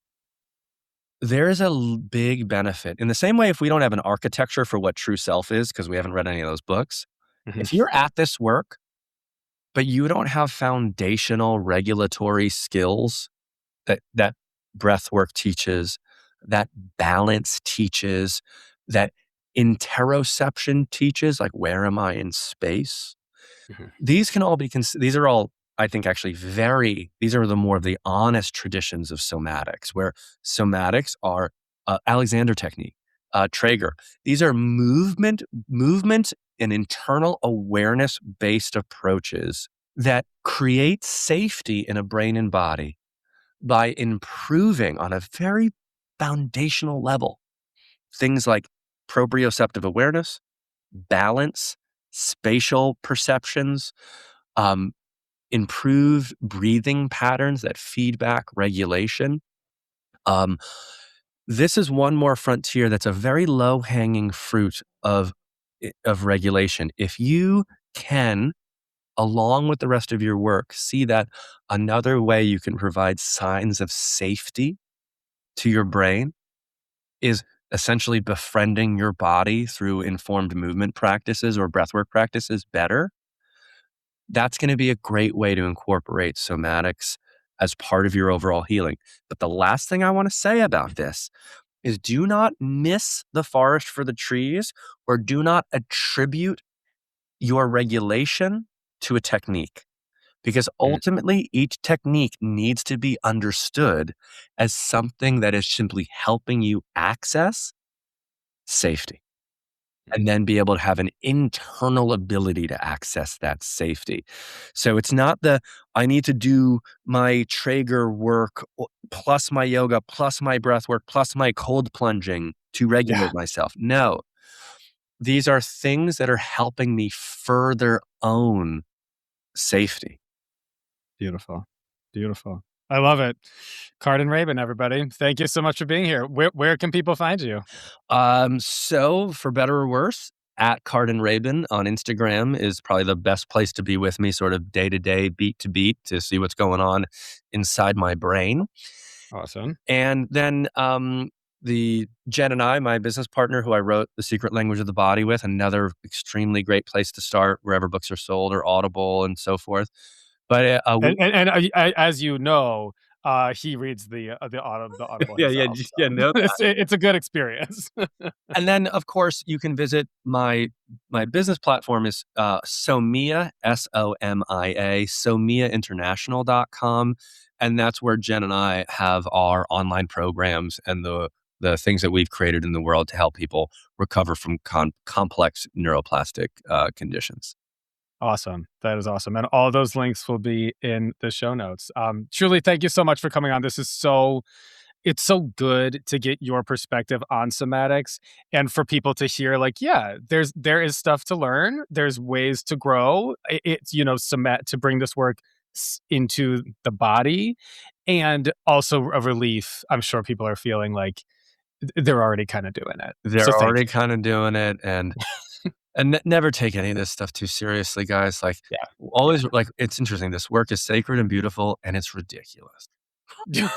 There is a big benefit in the same way if we don't have an architecture for what true self is, because we haven't read any of those books. mhm, If you're at this work, but you don't have foundational regulatory skills that breath work teaches, that balance teaches, that interoception teaches, like where am I in space? mhm, These can all be these are all, I think, actually these are the more of the honest traditions of somatics, where somatics are Alexander technique, Traeger. These are movement and internal awareness-based approaches that create safety in a brain and body by improving on a very foundational level things like proprioceptive awareness, balance, spatial perceptions, um, improved breathing patterns that feedback regulation. Um, this is one more frontier that's a very low-hanging fruit of regulation. If you can, along with the rest of your work, see that another way you can provide signs of safety to your brain is essentially befriending your body through informed movement practices or breathwork practices better, that's going to be a great way to incorporate somatics as part of your overall healing. But the last thing I want to say about this is do not miss the forest for the trees or do not attribute your regulation to a technique. Because Mm. ultimately, each technique needs to be understood as something that is simply helping you access safety and then be able to have an internal ability to access that safety. So it's not I need to do my Traeger work plus my yoga, plus my breath work, plus my cold plunging to Yeah. regulate myself. No, these are things that are helping me further own safety. Beautiful. Beautiful. I love it. Karden Rabin, everybody. Thank you so much for being here. Where can people find you? So for better or worse, at Karden Rabin on Instagram is probably the best place to be with me, sort of day to day, beat to beat, to see what's going on inside my brain. Awesome. And then the Jen and I, my business partner, who I wrote The Secret Language of the Body with, another extremely great place to start wherever books are sold or Audible and so forth. But As you know, he reads the Audible yeah, yeah, himself, yeah, so no. it's a good experience. And then, of course, you can visit my business platform is Somia, SOMIA, SomiaInternational.com. And that's where Jen and I have our online programs and the things that we've created in the world to help people recover from complex neuroplastic conditions. Awesome. That is awesome. And all those links will be in the show notes. Truly, thank you so much for coming on. It's so good to get your perspective on somatics and for people to hear like, yeah, there is stuff to learn. There's ways to grow. It's, to bring this work into the body and also a relief. I'm sure people are feeling like they're already kind of doing it. So They're thank already you. kind of doing it, and never take any of this stuff too seriously, guys. Like, Yeah. always, like, it's interesting. This work is sacred and beautiful, and it's ridiculous. Yeah.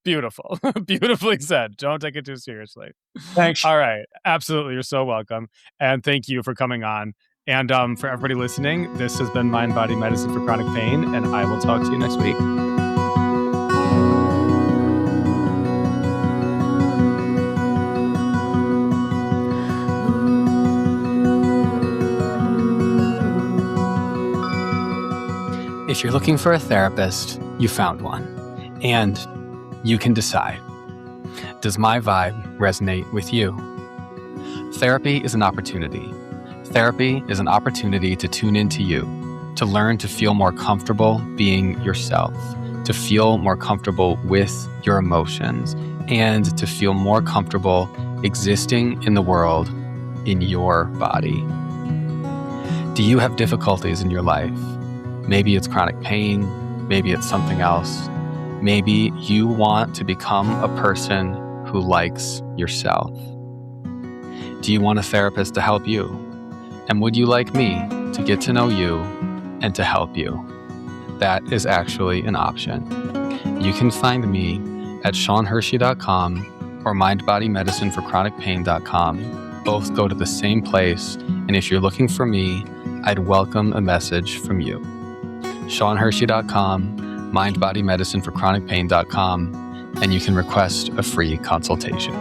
Beautiful. Beautifully said. Don't take it too seriously. Thanks. All right. Absolutely. You're so welcome. And thank you for coming on. And for everybody listening, this has been Mind Body Medicine for Chronic Pain, and I will talk to you next week. If you're looking for a therapist, you found one. And you can decide. Does my vibe resonate with you? Therapy is an opportunity. Therapy is an opportunity to tune into you, to learn to feel more comfortable being yourself, to feel more comfortable with your emotions, and to feel more comfortable existing in the world in your body. Do you have difficulties in your life? Maybe it's chronic pain, maybe it's something else. Maybe you want to become a person who likes yourself. Do you want a therapist to help you? And would you like me to get to know you and to help you? That is actually an option. You can find me at SeanHershey.com or mindbodymedicineforchronicpain.com. Both go to the same place, and if you're looking for me, I'd welcome a message from you. SeanHershey.com, mindbodymedicineforchronicpain.com, and you can request a free consultation.